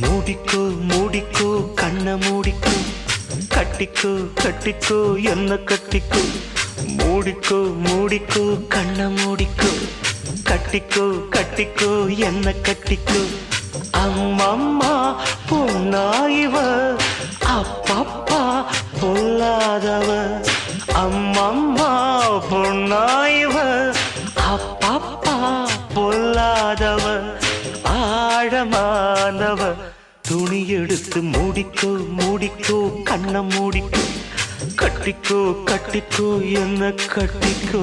மூடிக்கோ மூடிக்கோ கண்ண மூடிக்கோ கட்டிக்கோ கட்டிக்கோ என்ன கட்டிக்கோ மூடிக்கோ மூடிக்கோ கண்ண மூடிக்கோ கட்டிக்கோ கட்டிக்கோ என்ன கட்டிக்கோ அம்மம்மா பொன்னாயிவ அப்பப்பா பொல்லாதவ அம்மம்மா பொன்னாயிவ அப்பப்பா பொல்லாதவ ஆழமானவ துணி எடுத்து மூடிக்கோ மூடிக்கோ கண்ண மூடிக்கோ கட்டிக்கோ கட்டிக்கோ என்ன கட்டிக்கோ